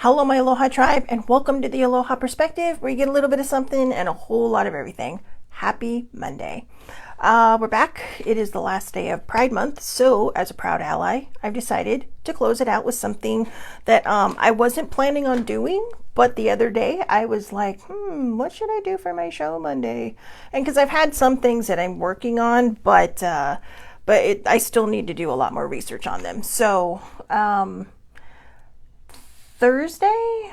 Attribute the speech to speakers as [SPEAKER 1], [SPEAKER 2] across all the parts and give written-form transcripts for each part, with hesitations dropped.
[SPEAKER 1] Hello, my Aloha tribe, and welcome to the Aloha Perspective, where you get a little bit of something and a whole lot of everything. Happy Monday. We're back. It is the last day of Pride Month, so as a proud ally, I've decided to close it out with something that I wasn't planning on doing, but the other day I was like, what should I do for my show Monday? And because I've had some things that I'm working on, but I still need to do a lot more research on them. So, Thursday,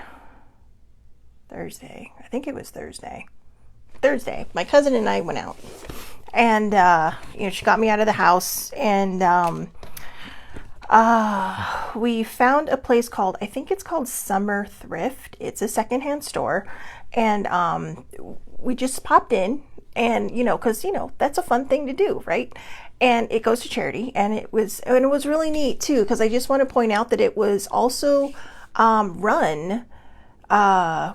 [SPEAKER 1] I think it was Thursday, my cousin and I went out, and she got me out of the house, and we found a place called, I think it's called Summer Thrift. It's a secondhand store, and we just popped in, and because that's a fun thing to do, right? And it goes to charity, and it was really neat too, because I just want to point out that it was also run by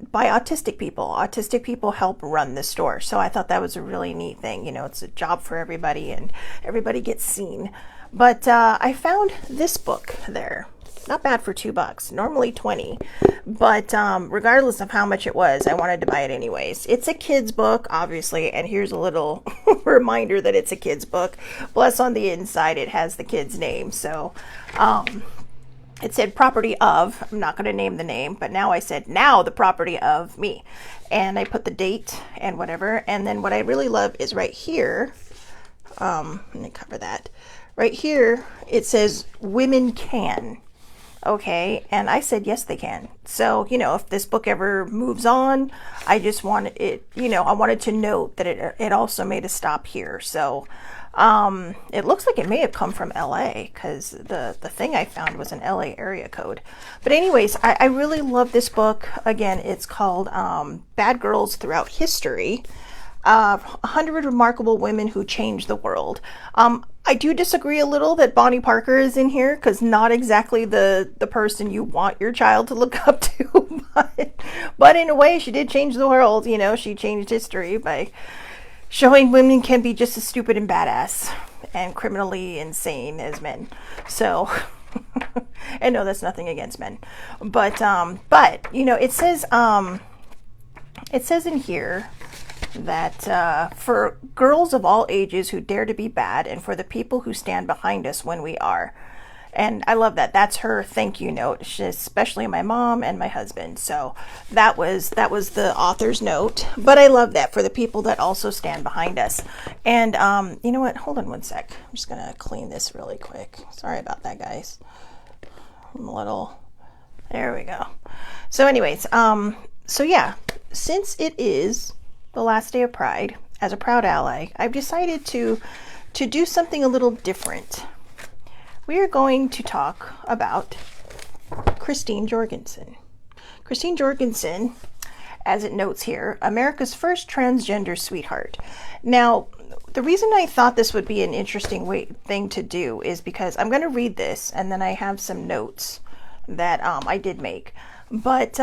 [SPEAKER 1] autistic people. Autistic people help run the store. So I thought that was a really neat thing. It's a job for everybody and everybody gets seen. But I found this book there. Not bad for $2, normally 20. But regardless of how much it was, I wanted to buy it anyways. It's a kid's book, obviously, and here's a little reminder that it's a kid's book. Plus on the inside it has the kid's name. So it said property of, I'm not going to name the name, but now I said now the property of me. And I put the date and whatever. And then what I really love is right here. Let me cover that. Right here, it says women can. Okay. And I said, yes, they can. So, if this book ever moves on, I just wanted it, I wanted to note that it also made a stop here. So, it looks like it may have come from LA, because the thing I found was an LA area code. But anyways, I really love this book. Again, it's called Bad Girls Throughout History. 100 Remarkable Women Who Changed the World. I do disagree a little that Bonnie Parker is in here, because not exactly the person you want your child to look up to. But in a way, she did change the world. She changed history by showing women can be just as stupid and badass and criminally insane as men. So, and no, that's nothing against men, but it says in here that for girls of all ages who dare to be bad, and for the people who stand behind us when we are. And I love that. That's her thank you note, especially my mom and my husband. So that was the author's note. But I love that, for the people that also stand behind us. And you know what? Hold on one sec. I'm just going to clean this really quick. Sorry about that, guys. I'm a little... There we go. So anyways, so yeah, since it is the last day of Pride, as a proud ally, I've decided to do something a little different. We are going to talk about Christine Jorgensen. Christine Jorgensen, as it notes here, America's first transgender sweetheart. Now, the reason I thought this would be an interesting thing to do is because I'm going to read this, and then I have some notes that I did make. But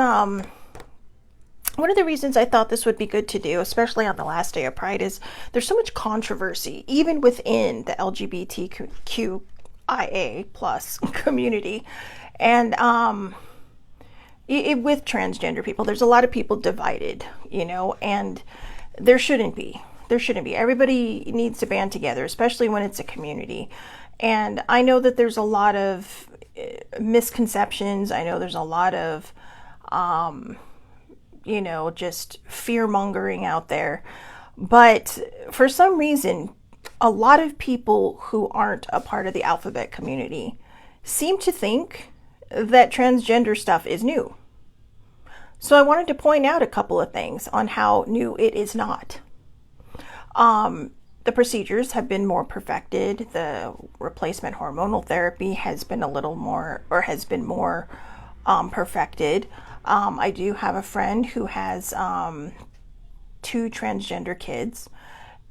[SPEAKER 1] one of the reasons I thought this would be good to do, especially on the last day of Pride, is there's so much controversy, even within the LGBTQ IA plus community, and with transgender people, there's a lot of people divided, and there shouldn't be. Everybody needs to band together, especially when it's a community. And I know that there's a lot of misconceptions. I know there's a lot of just fear mongering out there, but for some reason, a lot of people who aren't a part of the alphabet community seem to think that transgender stuff is new. So I wanted to point out a couple of things on how new it is not. The procedures have been more perfected. The replacement hormonal therapy has been more perfected. I do have a friend who has 2 transgender kids.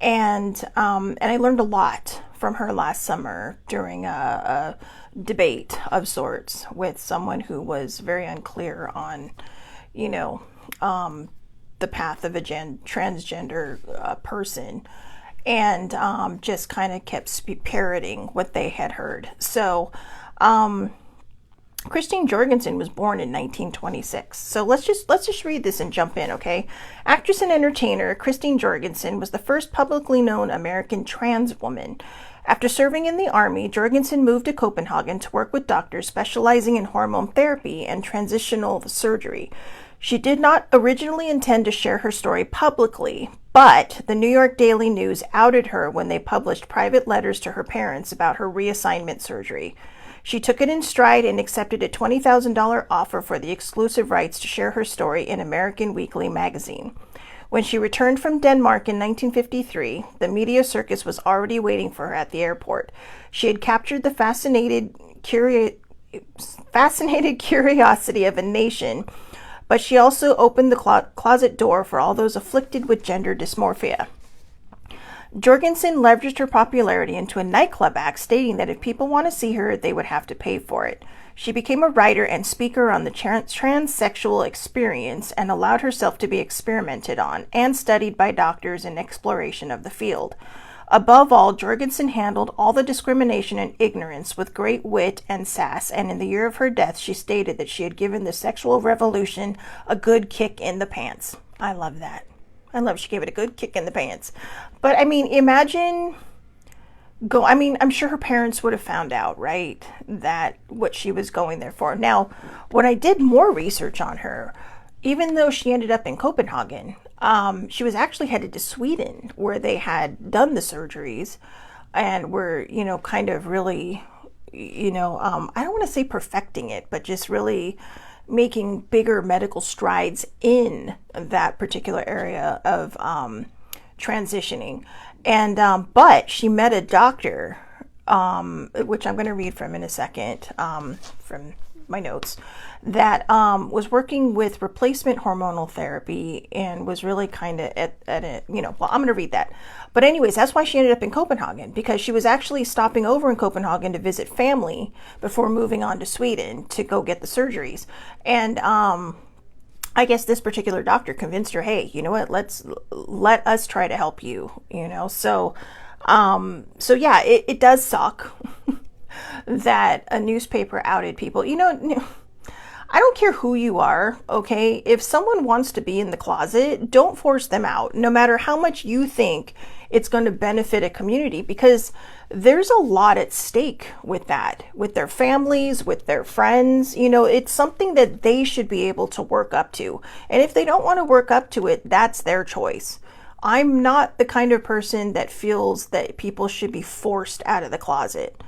[SPEAKER 1] And I learned a lot from her last summer during a debate of sorts with someone who was very unclear on, the path of a transgender person, and just kind of kept parroting what they had heard. So Christine Jorgensen was born in 1926. So let's just read this and jump in, okay? Actress and entertainer Christine Jorgensen was the first publicly known American trans woman. After serving in the Army, Jorgensen moved to Copenhagen to work with doctors specializing in hormone therapy and transitional surgery. She did not originally intend to share her story publicly, but the New York Daily News outed her when they published private letters to her parents about her reassignment surgery. She took it in stride and accepted a $20,000 offer for the exclusive rights to share her story in American Weekly magazine. When she returned from Denmark in 1953, the media circus was already waiting for her at the airport. She had captured the fascinated curiosity of a nation, but she also opened the closet door for all those afflicted with gender dysmorphia. Jorgensen leveraged her popularity into a nightclub act, stating that if people want to see her, they would have to pay for it. She became a writer and speaker on the transsexual experience and allowed herself to be experimented on and studied by doctors in exploration of the field. Above all, Jorgensen handled all the discrimination and ignorance with great wit and sass, and in the year of her death, she stated that she had given the sexual revolution a good kick in the pants. I love that. She gave it a good kick in the pants. But I mean, I'm sure her parents would have found out, right, that what she was going there for. Now, when I did more research on her, even though she ended up in Copenhagen, she was actually headed to Sweden, where they had done the surgeries and were, kind of really, I don't want to say perfecting it, but just really making bigger medical strides in that particular area of transitioning. And but she met a doctor, which I'm going to read from in a second, from my notes, that was working with replacement hormonal therapy and was really kind of at it, well, I'm going to read that. But anyways, that's why she ended up in Copenhagen, because she was actually stopping over in Copenhagen to visit family before moving on to Sweden to go get the surgeries. And I guess this particular doctor convinced her, hey, you know what, let us try to help you, So yeah, it does suck that a newspaper outed people. I don't care who you are, okay? If someone wants to be in the closet, don't force them out, no matter how much you think it's going to benefit a community, because there's a lot at stake with that, with their families, with their friends. It's something that they should be able to work up to. And if they don't want to work up to it, that's their choice. I'm not the kind of person that feels that people should be forced out of the closet.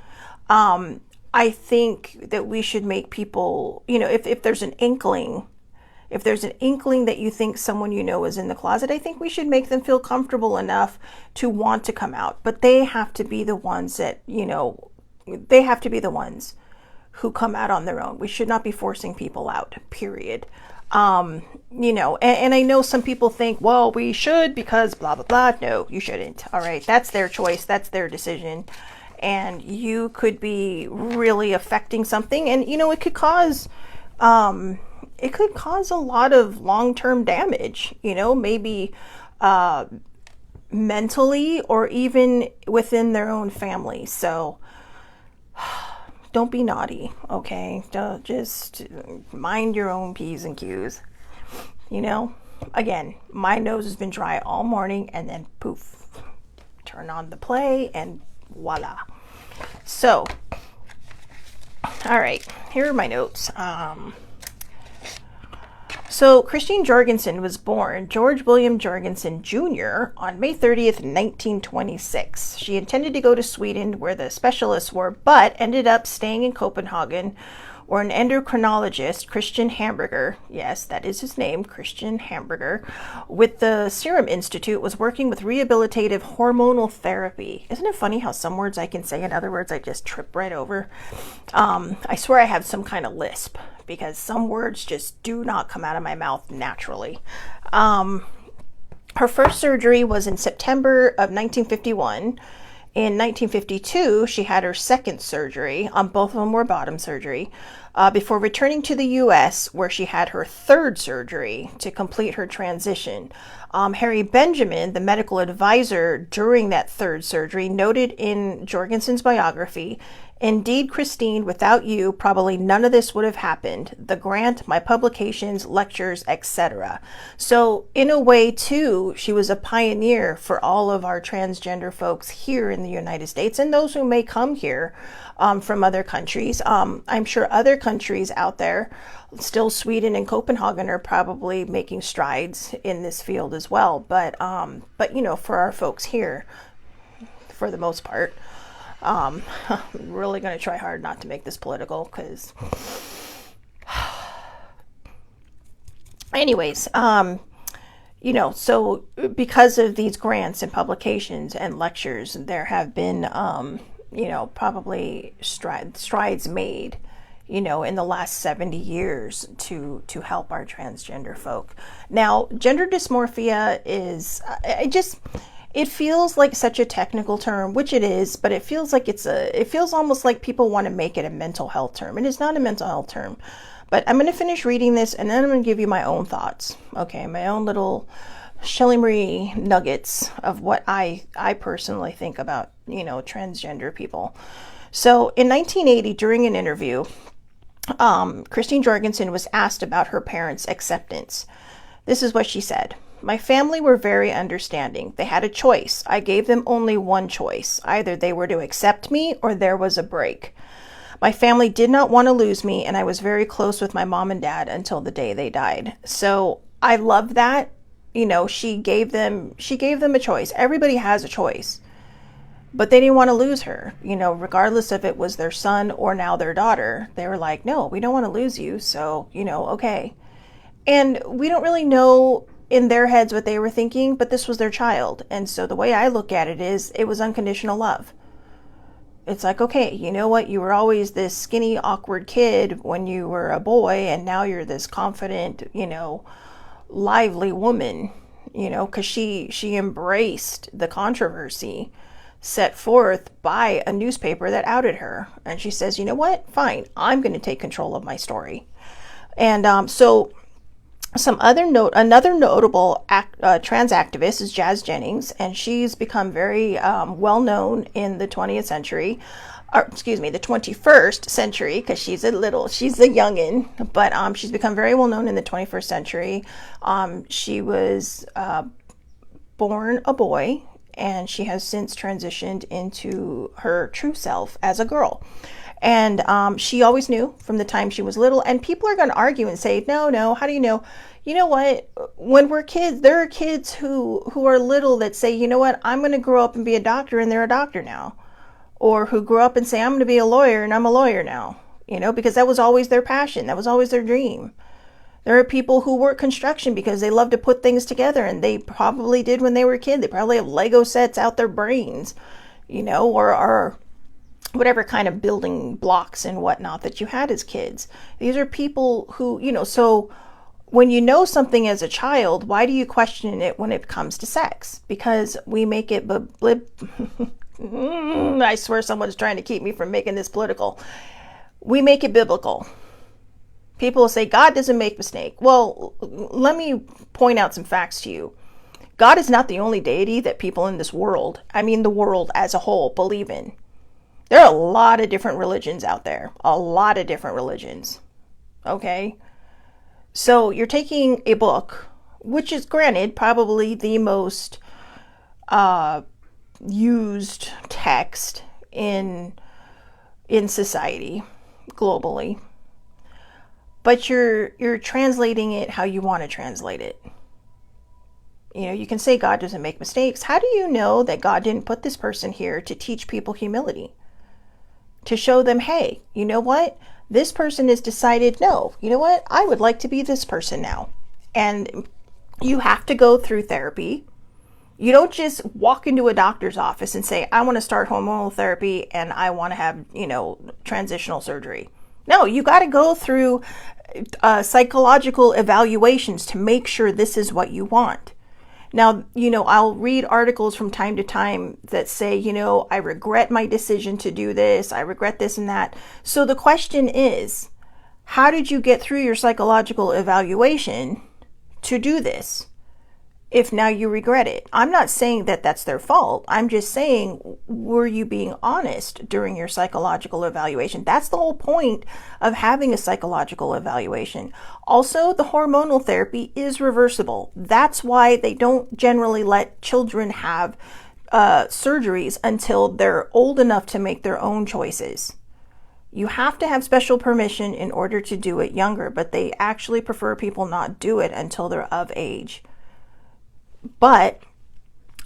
[SPEAKER 1] I think that we should make people, if there's an inkling that you think someone is in the closet, I think we should make them feel comfortable enough to want to come out. But they have to be the ones that, they have to be the ones who come out on their own. We should not be forcing people out, period. And I know some people think, well, we should because blah, blah, blah. No, you shouldn't. All right. That's their choice. That's their decision. And you could be really affecting something, and it could cause a lot of long-term damage, maybe mentally or even within their own family. So don't be naughty, okay? Don't just mind your own P's and Q's. Again, my nose has been dry all morning, and then poof, turn on the play and voila. So, all right, here are my notes. So Christine Jorgensen was born George William Jorgensen Jr. on May 30th, 1926. She intended to go to Sweden, where the specialists were, but ended up staying in Copenhagen, where an endocrinologist, Christian Hamburger, yes, that is his name, Christian Hamburger, with the Serum Institute, was working with rehabilitative hormonal therapy. Isn't it funny how some words I can say and other words I just trip right over? I swear I have some kind of lisp, because some words just do not come out of my mouth naturally. Her first surgery was in September of 1951. In 1952, she had her second surgery. Both of them were bottom surgery, before returning to the U.S., where she had her third surgery to complete her transition. Harry Benjamin, the medical advisor during that third surgery, noted in Jorgensen's biography, "Indeed, Christine, without you, probably none of this would have happened. The grant, my publications, lectures, etc." So in a way, too, she was a pioneer for all of our transgender folks here in the United States and those who may come here from other countries. I'm sure other countries out there, still Sweden and Copenhagen, are probably making strides in this field as well. But you know, for our folks here, for the most part, I'm really going to try hard not to make this political, because anyways, you know, so because of these grants and publications and lectures, there have been, you know, probably strides made, you know, in the last 70 years to help our transgender folk. Now, gender dysmorphia is, it feels like such a technical term, which it is, but it feels like it feels almost like people want to make it a mental health term. It is not a mental health term. But I'm going to finish reading this, and then I'm going to give you my own thoughts. Okay, my own little Shelley Marie nuggets of what I personally think about, you know, transgender people. So in 1980, during an interview, Christine Jorgensen was asked about her parents' acceptance. This is what she said. "My family were very understanding. They had a choice. I gave them only one choice. Either they were to accept me or there was a break. My family did not want to lose me, and I was very close with my mom and dad until the day they died." So I love that. You know, she gave them a choice. Everybody has a choice. But they didn't want to lose her, you know, regardless if it was their son or now their daughter. They were like, "No, we don't want to lose you. So, you know, okay." And we don't really know in their heads what they were thinking, but this was their child. And so the way I look at it is, it was unconditional love. It's like, okay, you know what? You were always this skinny, awkward kid when you were a boy, and now you're this confident, you know, lively woman, you know, because she embraced the controversy set forth by a newspaper that outed her. And she says, "You know what? Fine, I'm going to take control of my story." And so another notable trans activist is Jazz Jennings, and she's become very well known in the 20th century, or excuse me, the 21st century, because she's a youngin, but she's become very well known in the 21st century. She was born a boy, and she has since transitioned into her true self as a girl. And she always knew from the time she was little. And people are going to argue and say, no, how do you know? You know what? When we're kids, there are kids who are little that say, "You know what? I'm going to grow up and be a doctor," and they're a doctor now. Or who grow up and say, "I'm going to be a lawyer," and I'm a lawyer now. You know, because that was always their passion. That was always their dream. There are people who work construction because they love to put things together, and they probably did when they were a kid. They probably have Lego sets out their brains, you know, or whatever kind of building blocks and whatnot that you had as kids. These are people who, you know, so when you know something as a child, why do you question it when it comes to sex? Because we make it I swear someone's trying to keep me from making this political. We make it biblical. People will say, "God doesn't make mistake." Well, let me point out some facts to you. God is not the only deity that people in this world, I mean the world as a whole, believe in. There are a lot of different religions out there. A lot of different religions. Okay? So you're taking a book, which is granted probably the most used text in society globally, but you're translating it how you want to translate it. You know, you can say God doesn't make mistakes. How do you know that God didn't put this person here to teach people humility? To show them, hey, you know what? This person has decided, no, you know what? I would like to be this person now. And you have to go through therapy. You don't just walk into a doctor's office and say, "I want to start hormonal therapy and I want to have, you know, transitional surgery." No, you got to go through psychological evaluations to make sure this is what you want. Now, you know, I'll read articles from time to time that say, you know, "I regret my decision to do this. I regret this and that." So the question is, how did you get through your psychological evaluation to do this? if now you regret it. I'm not saying that that's their fault. I'm just saying, were you being honest during your psychological evaluation? That's the whole point of having a psychological evaluation. Also, the hormonal therapy is reversible. That's why they don't generally let children have surgeries until they're old enough to make their own choices. You have to have special permission in order to do it younger, but they actually prefer people not do it until they're of age. But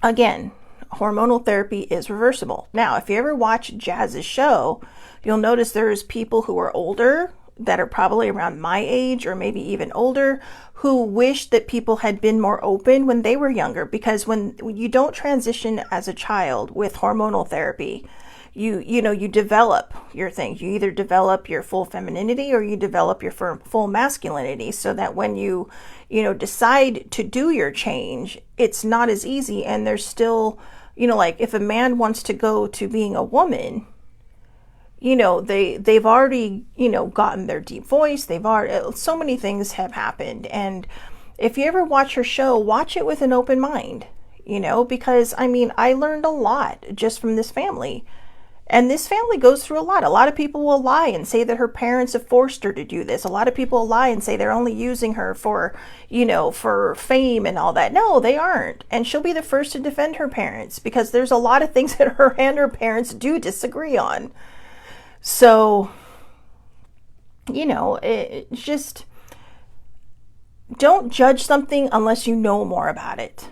[SPEAKER 1] again, hormonal therapy is reversible. Now, if you ever watch Jazz's show, you'll notice there's people who are older that are probably around my age or maybe even older who wish that people had been more open when they were younger, because when you don't transition as a child with hormonal therapy, you develop your things. You either develop your full femininity or you develop your full masculinity, so that when you decide to do your change, it's not as easy. And there's still, like if a man wants to go to being a woman, they've already, gotten their deep voice. So many things have happened. And if you ever watch her show, watch it with an open mind, because I learned a lot just from this family. And this family goes through a lot. A lot of people will lie and say that her parents have forced her to do this. A lot of people will lie and say they're only using her for, for fame and all that. No, they aren't. And she'll be the first to defend her parents, because there's a lot of things that her and her parents do disagree on. So, it's just, don't judge something unless you know more about it.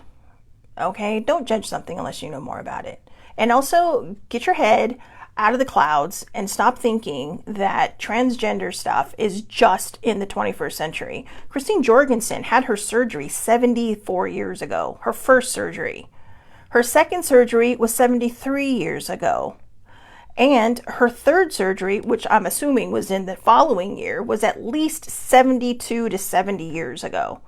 [SPEAKER 1] Okay? Don't judge something unless you know more about it. And also, get your head out of the clouds and stop thinking that transgender stuff is just in the 21st century. Christine Jorgensen had her surgery 74 years ago, her first surgery. Her second surgery was 73 years ago. And her third surgery, which I'm assuming was in the following year, was at least 72 to 70 years ago.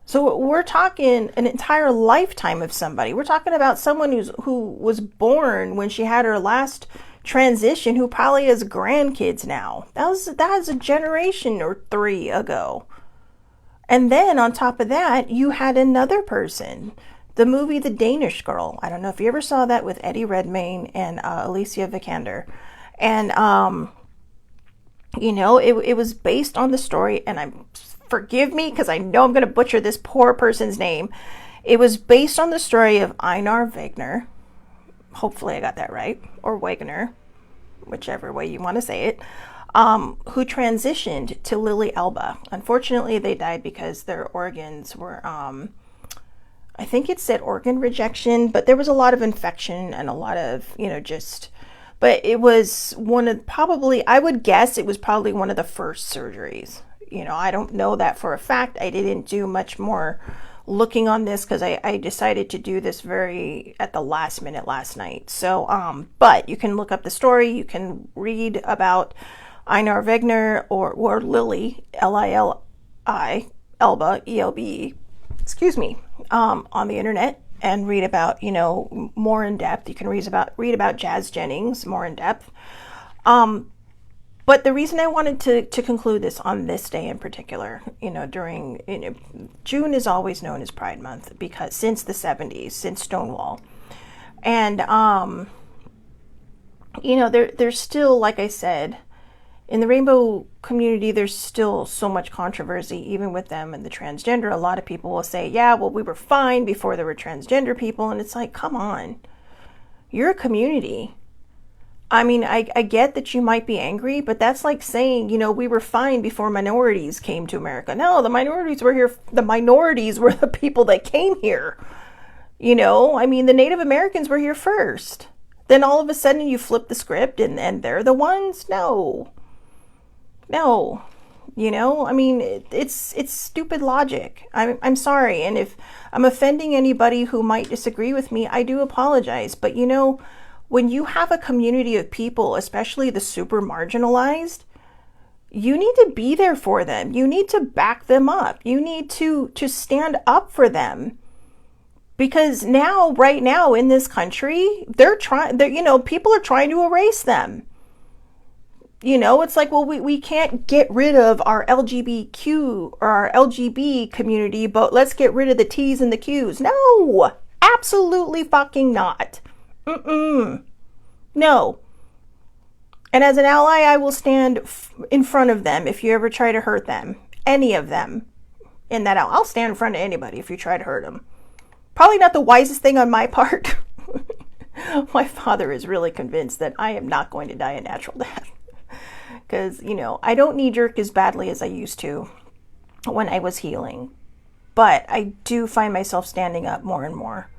[SPEAKER 1] So we're talking an entire lifetime of somebody. We're talking about someone who was born when she had her last transition, who probably has grandkids now. That was a generation or 3 ago. And then on top of that, you had another person. The movie The Danish Girl. I don't know if you ever saw that, with Eddie Redmayne and Alicia Vikander. And, it was based on the story, and forgive me because I know I'm going to butcher this poor person's name. It was based on the story of Einar Wegner. Hopefully I got that right. Or Wagner, whichever way you want to say it. Who transitioned to Lily Elba. Unfortunately, they died because their organs were, I think it said organ rejection, but there was a lot of infection and a lot of, but it was I would guess it was probably one of the first surgeries. I don't know that for a fact. I didn't do much more looking on this because I decided to do this very at the last minute last night. So, but you can look up the story. You can read about Einar Wegner or Lily, Lili, Elba, ELBE, on the internet, and read about, more in depth. You can read about Jazz Jennings more in depth. But the reason I wanted to conclude this on this day in particular, June is always known as Pride Month, because since the 70s, since Stonewall. And, there's still, like I said, in the rainbow community, there's still so much controversy, even with them and the transgender. A lot of people will say, yeah, well, we were fine before there were transgender people. And it's like, come on, you're a community. I get that you might be angry, but that's like saying, we were fine before minorities came to America. No, the minorities were here. The minorities were the people that came here. The Native Americans were here first. Then all of a sudden you flip the script and they're the ones? No. It's stupid logic. I'm sorry. And if I'm offending anybody who might disagree with me, I do apologize. But when you have a community of people, especially the super marginalized, you need to be there for them. You need to back them up. You need to stand up for them. Because right now in this country, people are trying to erase them. It's like, well, we can't get rid of our LGBTQ or our LGB community, but let's get rid of the T's and the Q's. No, absolutely fucking not. No. And as an ally, I will stand in front of them if you ever try to hurt them. Any of them. In that, I'll stand in front of anybody if you try to hurt them. Probably not the wisest thing on my part. My father is really convinced that I am not going to die a natural death. Because, I don't knee jerk as badly as I used to when I was healing. But I do find myself standing up more and more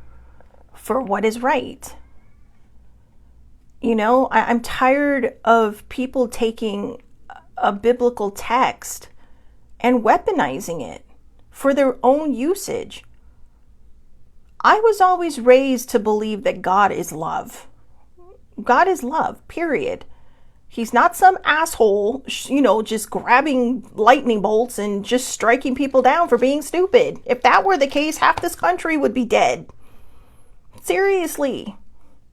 [SPEAKER 1] for what is right. I'm tired of people taking a biblical text and weaponizing it for their own usage. I was always raised to believe that God is love. God is love, period. He's not some asshole, just grabbing lightning bolts and just striking people down for being stupid. If that were the case, half this country would be dead. Seriously.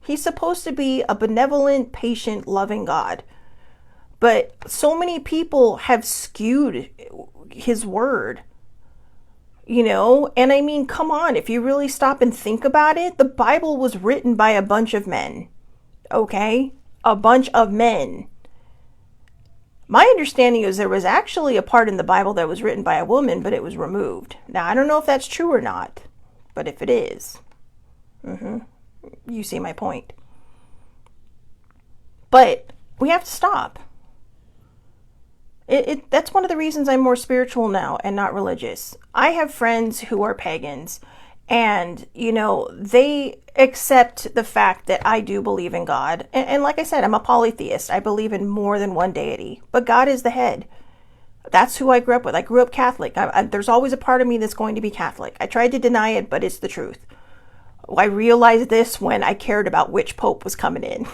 [SPEAKER 1] He's supposed to be a benevolent, patient, loving God. But so many people have skewed his word. And I mean, come on, if you really stop and think about it, the Bible was written by a bunch of men. Okay? A bunch of men. My understanding is there was actually a part in the Bible that was written by a woman, but it was removed. Now, I don't know if that's true or not, but if it is, you see my point. But we have to stop. That's one of the reasons I'm more spiritual now and not religious. I have friends who are pagans, and, they accept the fact that I do believe in God. And like I said, I'm a polytheist. I believe in more than one deity, but God is the head. That's who I grew up with. I grew up Catholic. There's always a part of me that's going to be Catholic. I tried to deny it, but it's the truth. I realized this when I cared about which pope was coming in.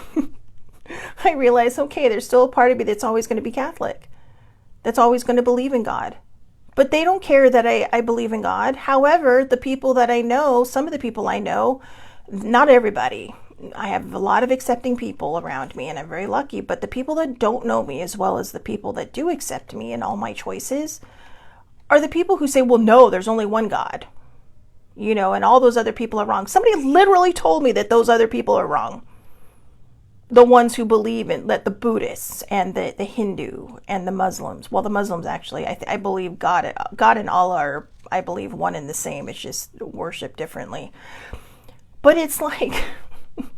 [SPEAKER 1] I realized, okay, there's still a part of me that's always going to be Catholic. That's always going to believe in God. But they don't care that I believe in God. However, the people that I know, some of the people I know, not everybody. I have a lot of accepting people around me, and I'm very lucky. But the people that don't know me, as well as the people that do accept me and all my choices, are the people who say, well, no, there's only one God. And all those other people are wrong. Somebody literally told me that those other people are wrong. The ones who believe in the Buddhists and the Hindu and the Muslims. Well, the Muslims actually, I believe God and Allah are, I believe, one and the same. It's just worship differently. But it's like,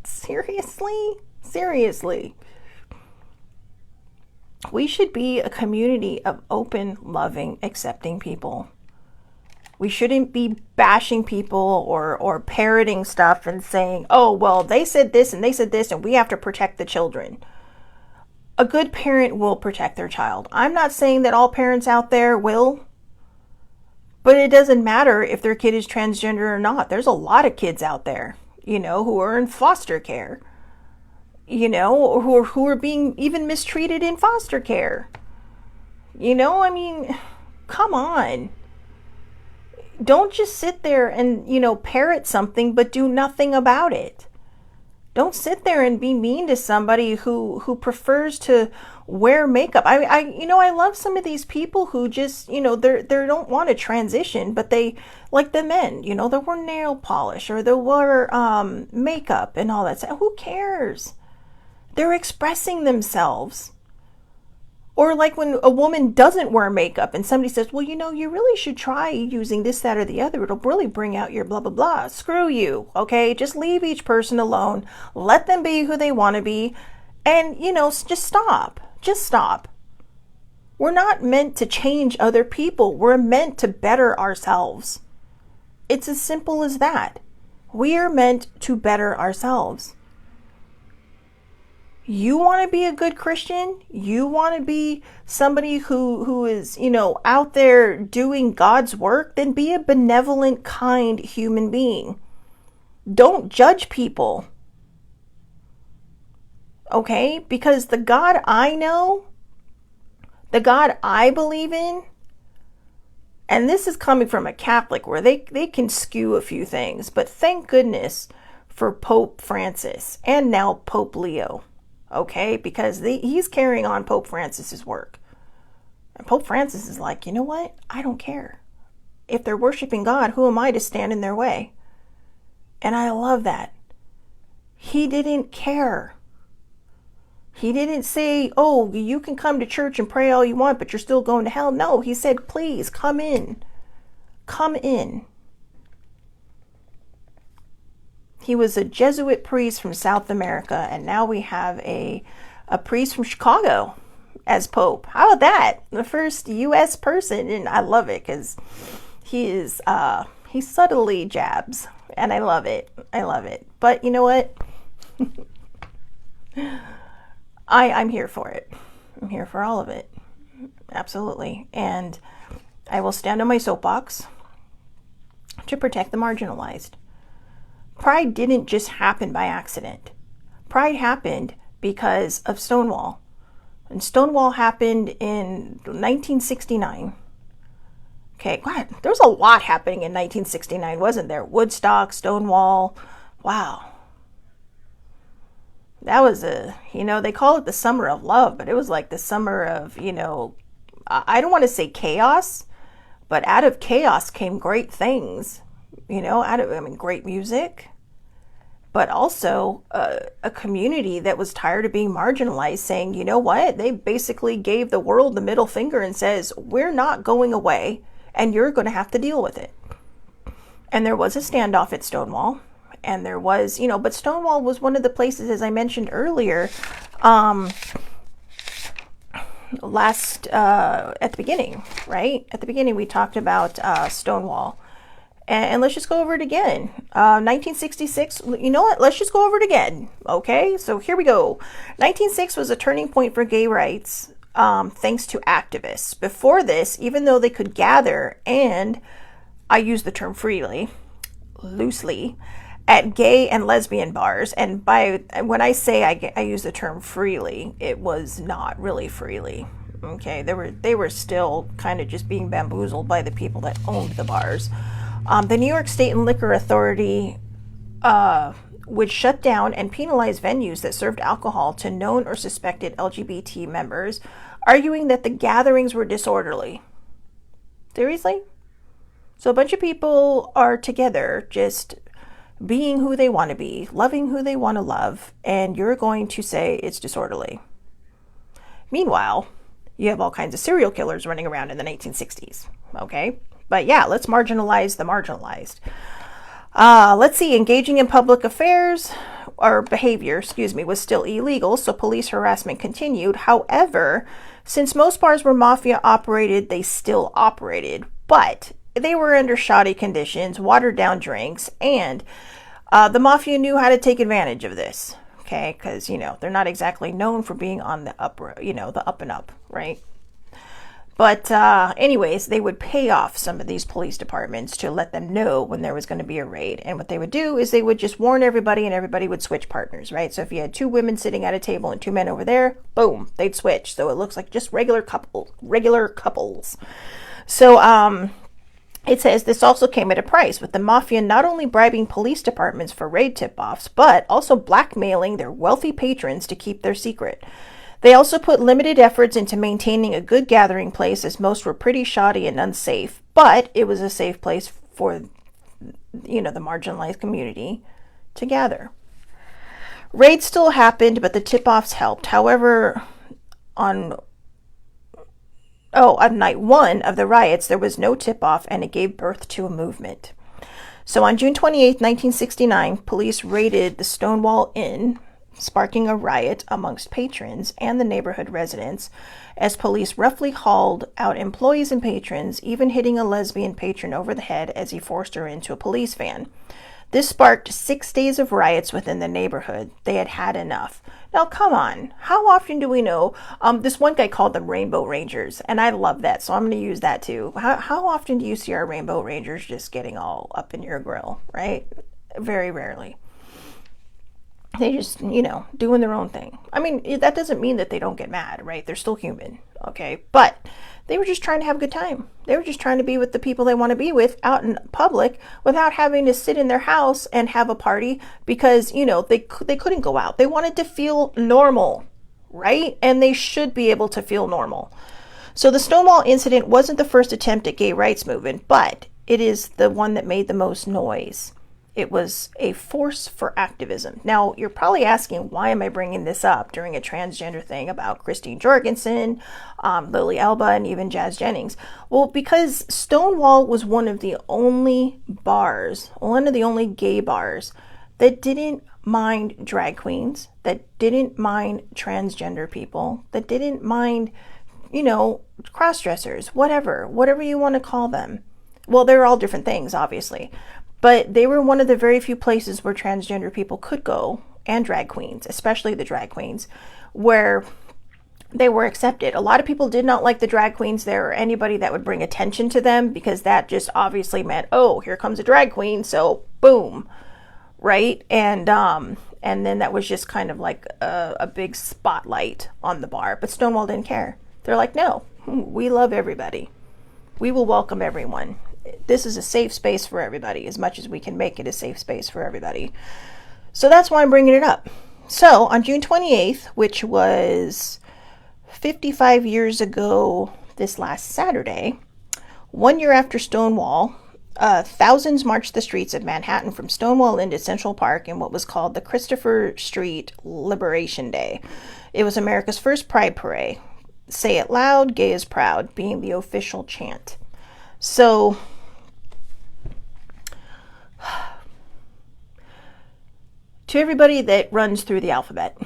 [SPEAKER 1] seriously? We should be a community of open, loving, accepting people. We shouldn't be bashing people or parroting stuff and saying, oh, well, they said this and they said this and we have to protect the children. A good parent will protect their child. I'm not saying that all parents out there will, but it doesn't matter if their kid is transgender or not. There's a lot of kids out there, who are in foster care, who are being even mistreated in foster care. I mean, come on. Don't just sit there and, parrot something, but do nothing about it. Don't sit there and be mean to somebody who prefers to wear makeup. I love some of these people who just, they don't want to transition, but they, like the men, they'll wear nail polish or they'll wear makeup and all that stuff. Who cares? They're expressing themselves. Or like when a woman doesn't wear makeup and somebody says, well, you really should try using this, that, or the other. It'll really bring out your blah, blah, blah. Screw you, okay? Just leave each person alone. Let them be who they want to be. And, just stop. Just stop. We're not meant to change other people. We're meant to better ourselves. It's as simple as that. We are meant to better ourselves. You want to be a good Christian? You want to be somebody who is, out there doing God's work? Then be a benevolent, kind human being. Don't judge people. Okay? Because the God I know, the God I believe in, and this is coming from a Catholic where they can skew a few things, but thank goodness for Pope Francis and now Pope Leo. okay? Because he's carrying on Pope Francis's work. And Pope Francis is like, you know what? I don't care. If they're worshiping God, who am I to stand in their way? And I love that. He didn't care. He didn't say, oh, you can come to church and pray all you want, but you're still going to hell. No, he said, please come in. Come in. He was a Jesuit priest from South America, and now we have a priest from Chicago as Pope. How about that? The first U.S. person, and I love it because he subtly jabs, and I love it. I love it. But you know what? I'm here for it. I'm here for all of it. Absolutely. And I will stand on my soapbox to protect the marginalized. Pride didn't just happen by accident. Pride happened because of Stonewall. And Stonewall happened in 1969. Okay, God, there was a lot happening in 1969, wasn't there? Woodstock, Stonewall. Wow. That was they call it the summer of love, but it was like the summer of, I don't want to say chaos, but out of chaos came great things, great music, but also a community that was tired of being marginalized, saying, you know what? They basically gave the world the middle finger and says, we're not going away and you're going to have to deal with it. And there was a standoff at Stonewall. And there was, but Stonewall was one of the places, as I mentioned earlier, at the beginning, right? At the beginning, we talked about Stonewall. And let's just go over it again. 1966, you know what? Let's just go over it again, okay? So here we go. 1906 was a turning point for gay rights, thanks to activists. Before this, even though they could gather, and I use the term freely, loosely, at gay and lesbian bars, and when I say I use the term freely, it was not really freely. Okay, they were still kind of just being bamboozled by the people that owned the bars. The New York State and Liquor Authority would shut down and penalize venues that served alcohol to known or suspected LGBT members, arguing that the gatherings were disorderly. Seriously? So a bunch of people are together just being who they want to be, loving who they want to love, and you're going to say it's disorderly. Meanwhile, you have all kinds of serial killers running around in the 1960s, okay? But yeah, let's marginalize the marginalized. Let's see, engaging in public affairs or behavior, was still illegal, so police harassment continued. However, since most bars were mafia operated, they still operated, but they were under shoddy conditions, watered down drinks, and the mafia knew how to take advantage of this, okay? Because, they're not exactly known for being on the up, the up and up, right? But anyways, they would pay off some of these police departments to let them know when there was going to be a raid. And what they would do is they would just warn everybody, and everybody would switch partners, right? So if you had 2 women sitting at a table and 2 men over there, boom, they'd switch. So it looks like just regular couples. So it says this also came at a price, with the mafia not only bribing police departments for raid tip-offs, but also blackmailing their wealthy patrons to keep their secret. They also put limited efforts into maintaining a good gathering place, as most were pretty shoddy and unsafe, but it was a safe place for, the marginalized community to gather. Raids still happened, but the tip-offs helped. However, on night 1 of the riots, there was no tip-off, and it gave birth to a movement. So on June 28, 1969, police raided the Stonewall Inn, sparking a riot amongst patrons and the neighborhood residents, as police roughly hauled out employees and patrons, even hitting a lesbian patron over the head as he forced her into a police van. This sparked 6 days of riots within the neighborhood. They had had enough. Now, come on. How often do we know? This one guy called them Rainbow Rangers, and I love that, so I'm going to use that too. How often do you see our Rainbow Rangers just getting all up in your grill, right? Very rarely. They just, doing their own thing. I mean, that doesn't mean that they don't get mad, right? They're still human, okay? But They were just trying to have a good time. They were just trying to be with the people they want to be with out in public without having to sit in their house and have a party because, they couldn't go out. They wanted to feel normal, right? And they should be able to feel normal. So the Stonewall incident wasn't the first attempt at gay rights movement, but it is the one that made the most noise. It was a force for activism. Now, you're probably asking, why am I bringing this up during a transgender thing about Christine Jorgensen, Lily Elba, and even Jazz Jennings? Well, because Stonewall was one of the only gay bars that didn't mind drag queens, that didn't mind transgender people, that didn't mind, cross-dressers, whatever you want to call them. Well, they're all different things, obviously. But they were one of the very few places where transgender people could go, and drag queens, especially the drag queens, where they were accepted. A lot of people did not like the drag queens there or anybody that would bring attention to them, because that just obviously meant, oh, here comes a drag queen, so boom, right? And then that was just kind of like a big spotlight on the bar. But Stonewall didn't care. They're like, no, we love everybody. We will welcome everyone. This is a safe space for everybody, as much as we can make it a safe space for everybody. So that's why I'm bringing it up. So on June 28th, which was 55 years ago this last Saturday, 1 year after Stonewall, thousands marched the streets of Manhattan from Stonewall into Central Park in what was called the Christopher Street Liberation Day. It was America's first Pride Parade. Say it loud, gay is proud, being the official chant. So to everybody that runs through the alphabet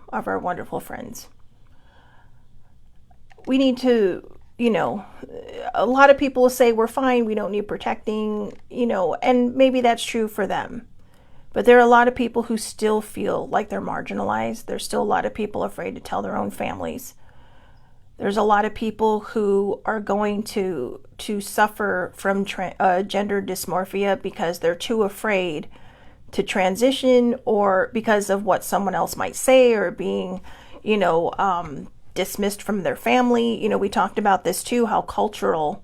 [SPEAKER 1] of our wonderful friends, we need to, a lot of people will say we're fine, we don't need protecting, and maybe that's true for them. But there are a lot of people who still feel like they're marginalized. There's still a lot of people afraid to tell their own families. There's a lot of people who are going to suffer from gender dysmorphia because they're too afraid to transition, or because of what someone else might say, or being, dismissed from their family. We talked about this too, how cultural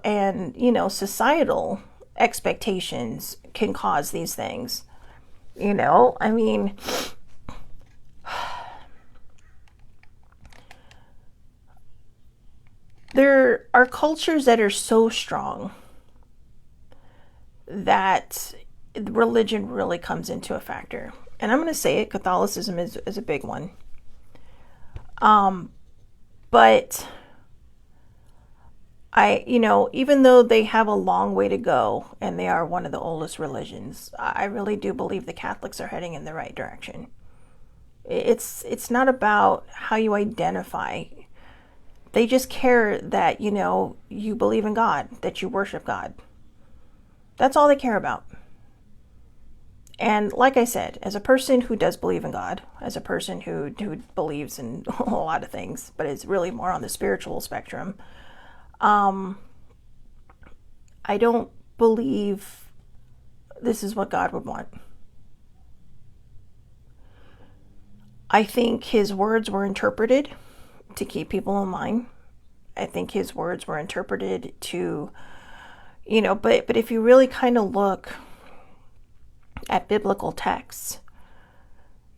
[SPEAKER 1] and, societal expectations can cause these things. There are cultures that are so strong that religion really comes into a factor. And I'm going to say it, Catholicism is a big one. But even though they have a long way to go and they are one of the oldest religions, I really do believe the Catholics are heading in the right direction. It's not about how you identify. They just care that, you believe in God, that you worship God. That's all they care about. And like I said, as a person who does believe in God, as a person who believes in a lot of things, but is really more on the spiritual spectrum, I don't believe this is what God would want. I think his words were interpreted to keep people in line. I think his words were interpreted to, but if you really kind of look at biblical texts,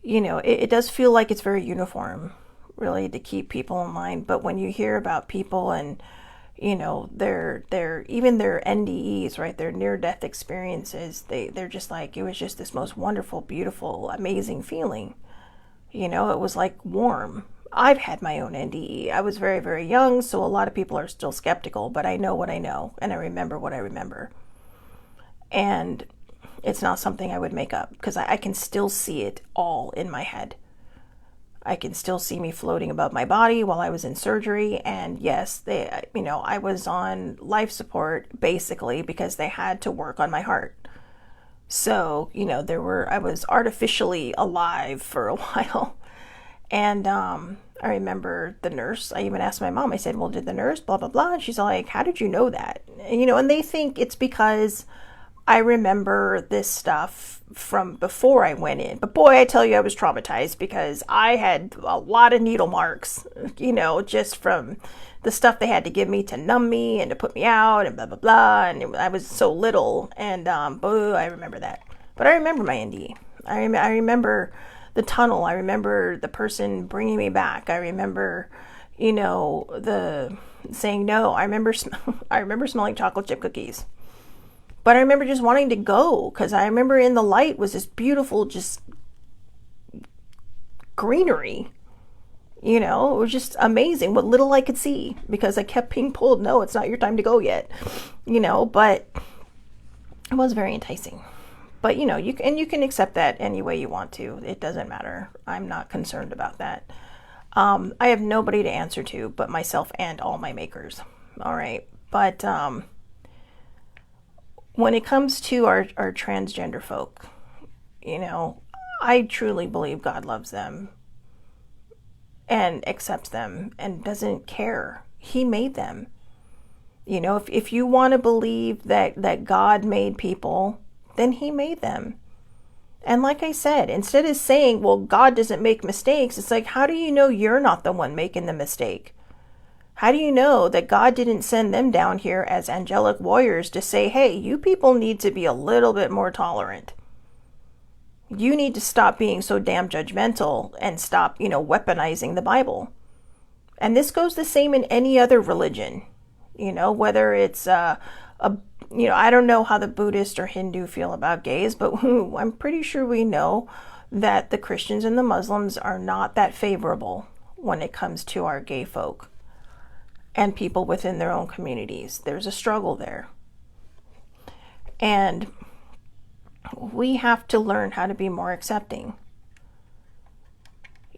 [SPEAKER 1] it does feel like it's very uniform, really, to keep people in line. But when you hear about people and, their even their NDEs, right, their near-death experiences, they're just like, it was just this most wonderful, beautiful, amazing feeling. It was like warm. I've had my own NDE. I was very, very young, so a lot of people are still skeptical, but I know what I know, and I remember what I remember. And it's not something I would make up, because I can still see it all in my head. I can still see me floating above my body while I was in surgery. And yes, I was on life support basically because they had to work on my heart. So, I was artificially alive for a while. And I remember the nurse, I even asked my mom, I said, well, did the nurse blah, blah, blah. And she's like, how did you know that? And they think it's because I remember this stuff from before I went in. But boy, I tell you, I was traumatized because I had a lot of needle marks, just from the stuff they had to give me to numb me and to put me out and blah, blah, blah. And I was so little. And boo, I remember that. But I remember my ND. I remember the tunnel. I remember the person bringing me back. I remember, the saying no. I remember smelling chocolate chip cookies. But I remember just wanting to go because I remember in the light was this beautiful, just greenery. It was just amazing what little I could see because I kept being pulled. No, it's not your time to go yet. But it was very enticing. But you can accept that any way you want to. It doesn't matter. I'm not concerned about that. I have nobody to answer to but myself and all my makers. All right, but when it comes to our transgender folk, I truly believe God loves them and accepts them and doesn't care. He made them. If you want to believe that God made people, then he made them. And like I said, instead of saying, well, God doesn't make mistakes, it's like, how do you know you're not the one making the mistake? How do you know that God didn't send them down here as angelic warriors to say, hey, you people need to be a little bit more tolerant. You need to stop being so damn judgmental and stop, weaponizing the Bible. And this goes the same in any other religion, whether it's I don't know how the Buddhist or Hindu feel about gays, but I'm pretty sure we know that the Christians and the Muslims are not that favorable when it comes to our gay folk and people within their own communities. There's a struggle there. And we have to learn how to be more accepting.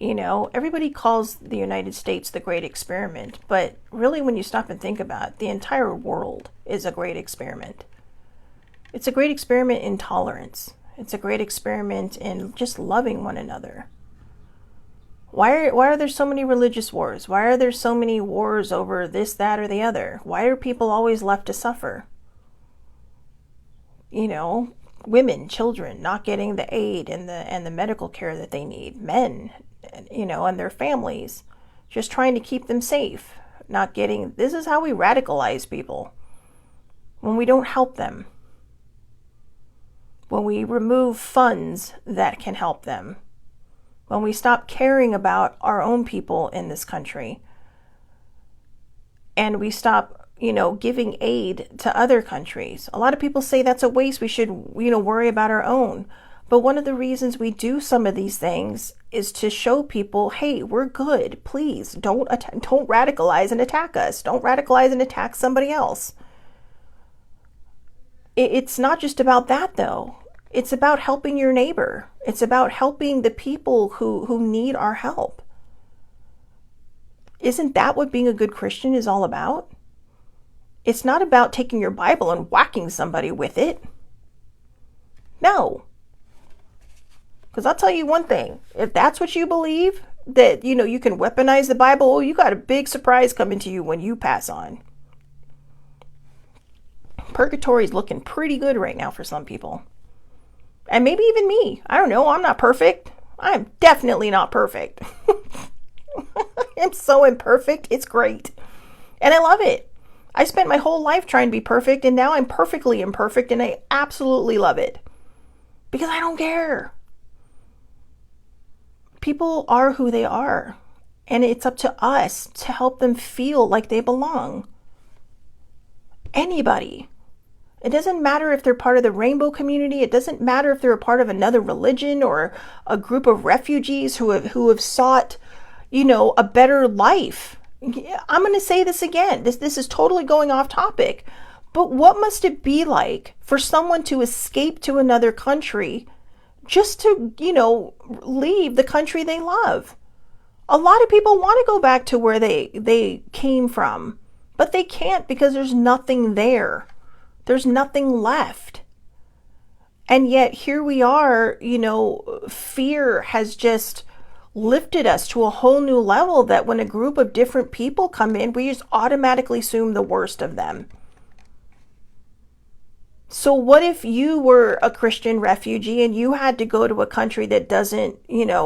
[SPEAKER 1] Everybody calls the United States the great experiment, but really when you stop and think about it, the entire world is a great experiment. It's a great experiment in tolerance. It's a great experiment in just loving one another. Why are there so many religious wars? Why are there so many wars over this, that, or the other? Why are people always left to suffer? Women, children not getting the aid and the medical care that they need. Men, and their families just trying to keep them safe. This is how we radicalize people. When we don't help them. When we remove funds that can help them. When we stop caring about our own people in this country and we stop, giving aid to other countries. A lot of people say that's a waste. We should, worry about our own. But one of the reasons we do some of these things is to show people, hey, we're good. Please don't radicalize and attack us. Don't radicalize and attack somebody else. It's not just about that, though. It's about helping your neighbor. It's about helping the people who need our help. Isn't that what being a good Christian is all about? It's not about taking your Bible and whacking somebody with it. No. Because I'll tell you one thing. If that's what you believe, that, you can weaponize the Bible, you got a big surprise coming to you when you pass on. Purgatory's looking pretty good right now for some people. And maybe even me. I don't know. I'm not perfect. I'm definitely not perfect. I'm so imperfect. It's great. And I love it. I spent my whole life trying to be perfect, and now I'm perfectly imperfect, and I absolutely love it. Because I don't care. People are who they are. And it's up to us to help them feel like they belong. Anybody. It doesn't matter if they're part of the rainbow community. It doesn't matter if they're a part of another religion or a group of refugees who have sought, a better life. I'm going to say this again. This is totally going off topic. But what must it be like for someone to escape to another country just to, leave the country they love? A lot of people want to go back to where they came from, but they can't because there's nothing there. There's nothing left. And yet here we are, fear has just lifted us to a whole new level that when a group of different people come in, we just automatically assume the worst of them. So what if you were a Christian refugee and you had to go to a country that doesn't,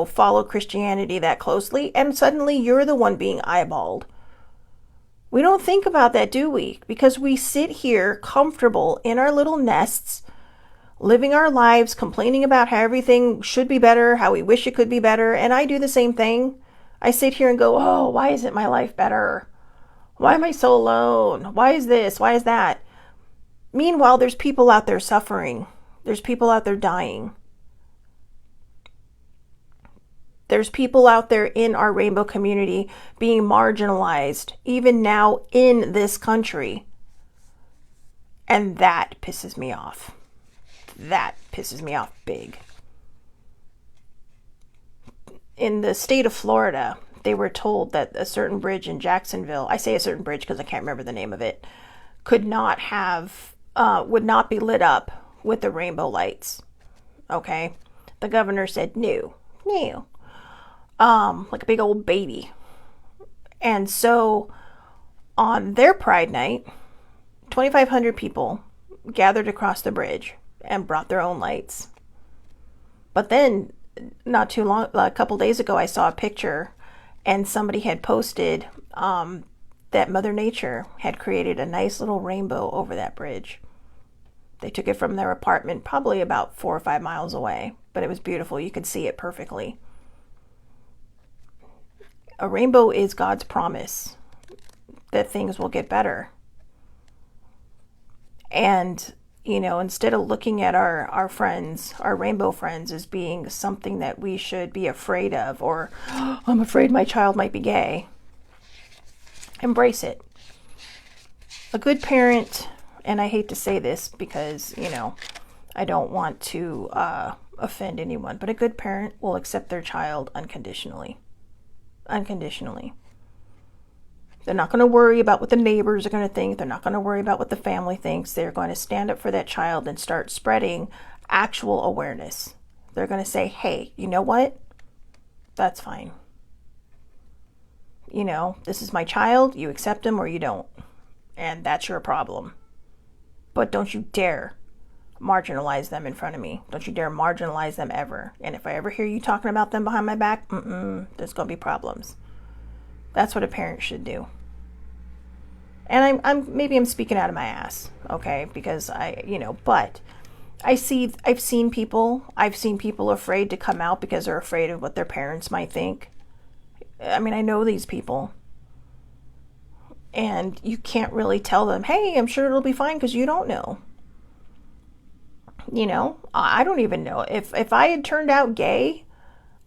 [SPEAKER 1] follow Christianity that closely, and suddenly you're the one being eyeballed? We don't think about that, do we? Because we sit here comfortable in our little nests, living our lives, complaining about how everything should be better, how we wish it could be better. And I do the same thing. I sit here and go, oh, why isn't my life better? Why am I so alone? Why is this? Why is that? Meanwhile, there's people out there suffering. There's people out there dying. There's people out there in our rainbow community being marginalized, even now in this country. And that pisses me off. That pisses me off big. In the state of Florida, they were told that a certain bridge in Jacksonville, I say a certain bridge because I can't remember the name of it, would not be lit up with the rainbow lights. Okay? The governor said no. Like a big old baby. And so on their Pride Night, 2,500 people gathered across the bridge and brought their own lights. But then, not too long, a couple days ago, I saw a picture and somebody had posted that Mother Nature had created a nice little rainbow over that bridge. They took it from their apartment, probably about 4 or 5 miles away, but it was beautiful. You could see it perfectly. A rainbow is God's promise that things will get better. And, instead of looking at our friends, our rainbow friends, as being something that we should be afraid of, or oh, I'm afraid my child might be gay, embrace it. A good parent, and I hate to say this because, I don't want to offend anyone, but a good parent will accept their child unconditionally. Unconditionally. They're not going to worry about what the neighbors are going to think. They're not going to worry about what the family thinks. They're going to stand up for that child and start spreading actual awareness. They're going to say, hey, you know what? That's fine. This is my child. You accept him or you don't. And that's your problem. But don't you dare marginalize them in front of me. Don't you dare marginalize them ever. And if I ever hear you talking about them behind my back, there's going to be problems. That's what a parent should do. And I'm speaking out of my ass, okay? Because but I've seen people afraid to come out because they're afraid of what their parents might think. I mean, I know these people. And you can't really tell them, hey, I'm sure it'll be fine, because you don't know. I don't even know. If I had turned out gay,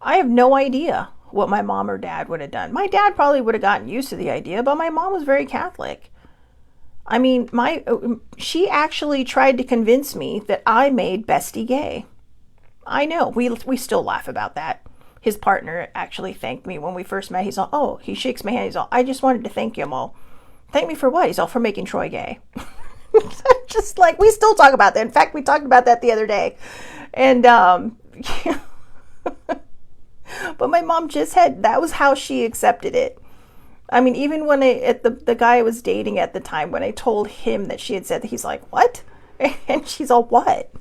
[SPEAKER 1] I have no idea what my mom or dad would have done. My dad probably would have gotten used to the idea, but my mom was very Catholic. I mean, she actually tried to convince me that I made Bestie gay. I know, we still laugh about that. His partner actually thanked me when we first met. He's all, oh, he shakes my hand. He's all, I just wanted to thank you. I'm all, thank me for what? He's all, for making Troy gay. Just like, we still talk about that. In fact, we talked about that the other day. And, but my mom that was how she accepted it. I mean, even when the guy I was dating at the time, when I told him that she had said that, he's like, what? And she's all, what?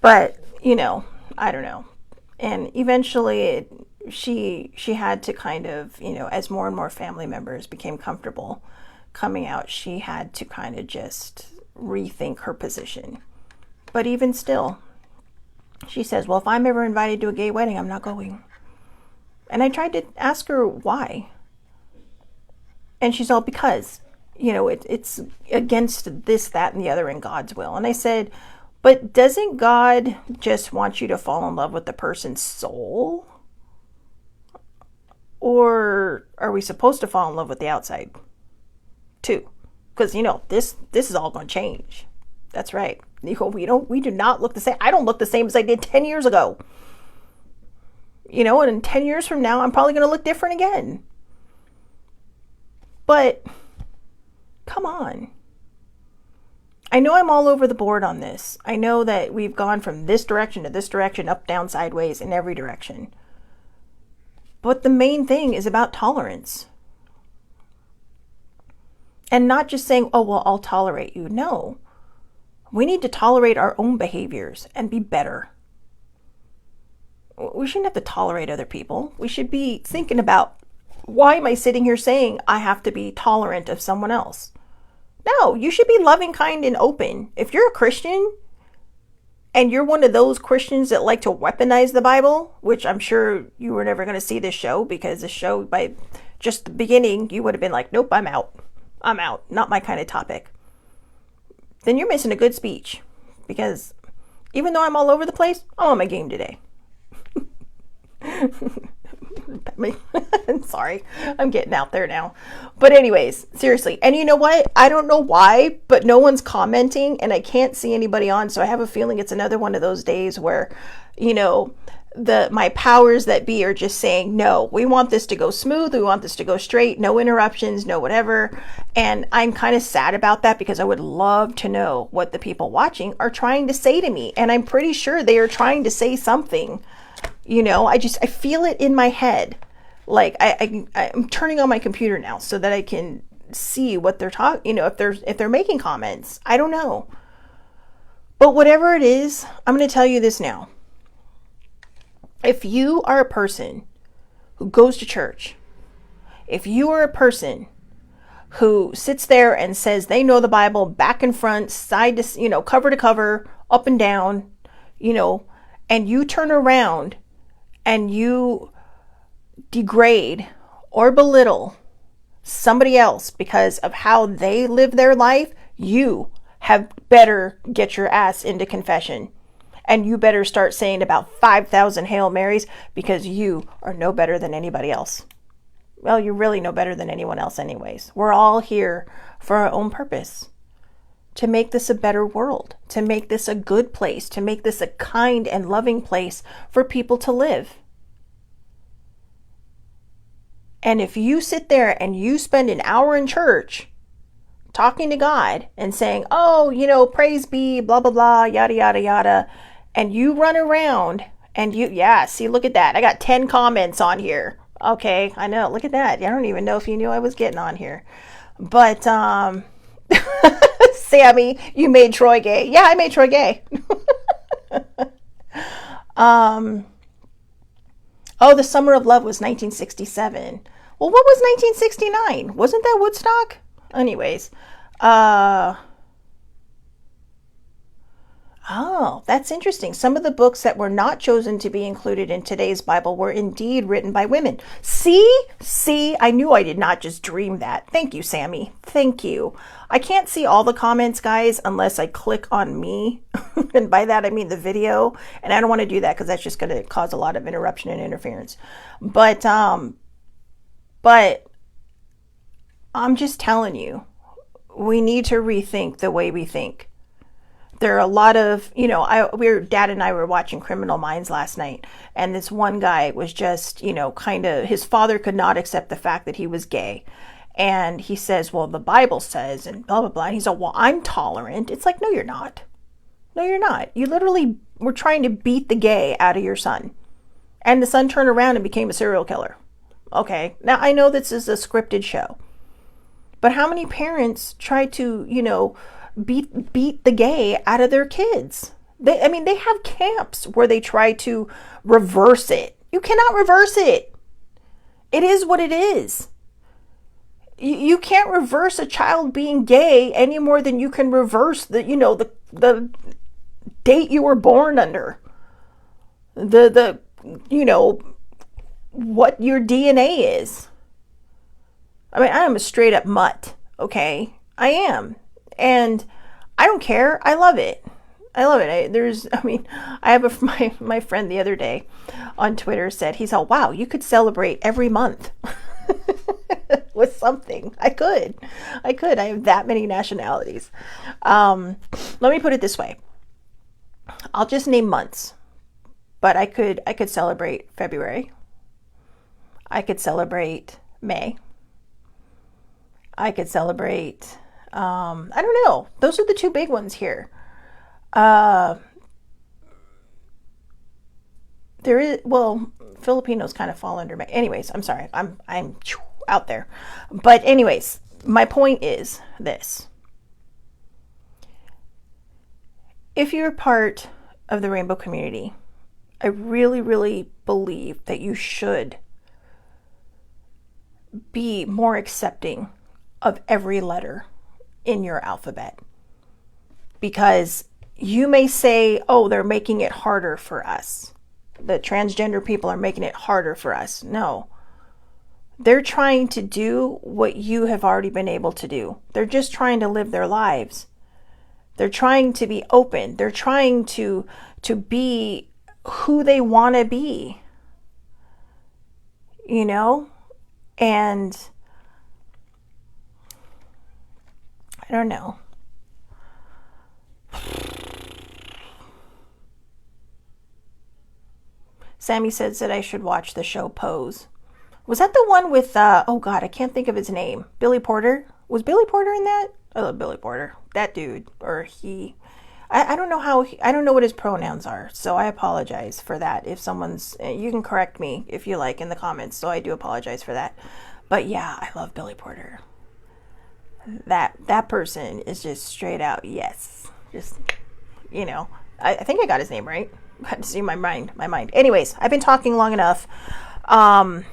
[SPEAKER 1] But, I don't know. And eventually she had to kind of, as more and more family members became comfortable coming out, she had to kind of just rethink her position. But even still, she says, well, if I'm ever invited to a gay wedding, I'm not going. And I tried to ask her why. And she's all, because, it's against this, that, and the other in God's will. And I said, but doesn't God just want you to fall in love with the person's soul? Or are we supposed to fall in love with the outside too? Because, this is all going to change. That's right. We do not look the same. I don't look the same as I did 10 years ago. And in 10 years from now, I'm probably going to look different again. But come on. I know I'm all over the board on this. I know that we've gone from this direction to this direction, up, down, sideways, in every direction. But the main thing is about tolerance. And not just saying, oh, well, I'll tolerate you. No. We need to tolerate our own behaviors and be better. We shouldn't have to tolerate other people. We should be thinking about, why am I sitting here saying I have to be tolerant of someone else? No, you should be loving, kind, and open. If you're a Christian and you're one of those Christians that like to weaponize the Bible, which I'm sure you were never going to see this show, because this show, by just the beginning, you would have been like, nope, I'm out. I'm out. Not my kind of topic. Then you're missing a good speech, because even though I'm all over the place, I'm on my game today. Sorry, I'm getting out there now. But anyways, seriously. And you know what? I don't know why, but no one's commenting and I can't see anybody on. So I have a feeling it's another one of those days where, my powers that be are just saying, no, we want this to go smooth. We want this to go straight. No interruptions, no whatever. And I'm kind of sad about that, because I would love to know what the people watching are trying to say to me. And I'm pretty sure they are trying to say something. I feel it in my head. Like I'm turning on my computer now so that I can see what they're talking, if they're making comments. I don't know. But whatever it is, I'm going to tell you this now. If you are a person who goes to church, if you are a person who sits there and says they know the Bible back and front, side to, cover to cover, up and down, and you turn around and you degrade or belittle somebody else because of how they live their life, you have better get your ass into confession. And you better start saying about 5,000 Hail Marys, because you are no better than anybody else. Well, you're really no better than anyone else anyways. We're all here for our own purpose. To make this a better world. To make this a good place. To make this a kind and loving place for people to live. And if you sit there and you spend an hour in church talking to God and saying, oh, praise be, blah, blah, blah, yada, yada, yada. And you run around and see, look at that. I got 10 comments on here. Okay, I know. Look at that. I don't even know if you knew I was getting on here. But, Sammy, you made Troy gay. Yeah, I made Troy gay. The Summer of Love was 1967. Well, what was 1969? Wasn't that Woodstock? Anyways, that's interesting. Some of the books that were not chosen to be included in today's Bible were indeed written by women. See, I knew I did not just dream that. Thank you, Sammy. Thank you. I can't see all the comments, guys, unless I click on me. And by that, I mean the video. And I don't want to do that because that's just going to cause a lot of interruption and interference. But I'm just telling you, we need to rethink the way we think. There are a lot of, Dad and I were watching Criminal Minds last night, and this one guy was just, his father could not accept the fact that he was gay. And he says, well, the Bible says, and blah, blah, blah. And he's like, well, I'm tolerant. It's like, no, you're not. No, you're not. You literally were trying to beat the gay out of your son. And the son turned around and became a serial killer. Okay. Now, I know this is a scripted show. But how many parents try to, beat the gay out of their kids? They have camps where they try to reverse it. You cannot reverse it. It is what it is. You can't reverse a child being gay any more than you can reverse the date you were born under. What your DNA is. I am a straight up mutt. Okay. I am. And I don't care. I love it. I love it. I have my friend the other day on Twitter said, he's all, wow, you could celebrate every month with something. I could. I have that many nationalities. Let me put it this way. I'll just name months, but I could celebrate February. I could celebrate May. I could celebrate, I don't know. Those are the two big ones here. There is, Filipinos kind of fall under May. Anyways, I'm sorry. I'm out there. But anyways, my point is this. If you're part of the rainbow community, I really, really believe that you should be more accepting of every letter in your alphabet. Because you may say, oh, they're making it harder for us. The transgender people are making it harder for us. No. They're trying to do what you have already been able to do. They're just trying to live their lives. They're trying to be open. They're trying to be who they want to be. You know? And I don't know. Sammy says that I should watch the show Pose. Was that the one with, oh God, I can't think of his name. Billy Porter? Was Billy Porter in that? I love Billy Porter. That dude, or he. I don't know I don't know what his pronouns are, so I apologize for that. If someone's, you can correct me if you like in the comments, so I do apologize for that. But yeah, I love Billy Porter. That person is just straight out, yes. Just, you know, I think I got his name right. I had to see my mind. Anyways, I've been talking long enough. I'm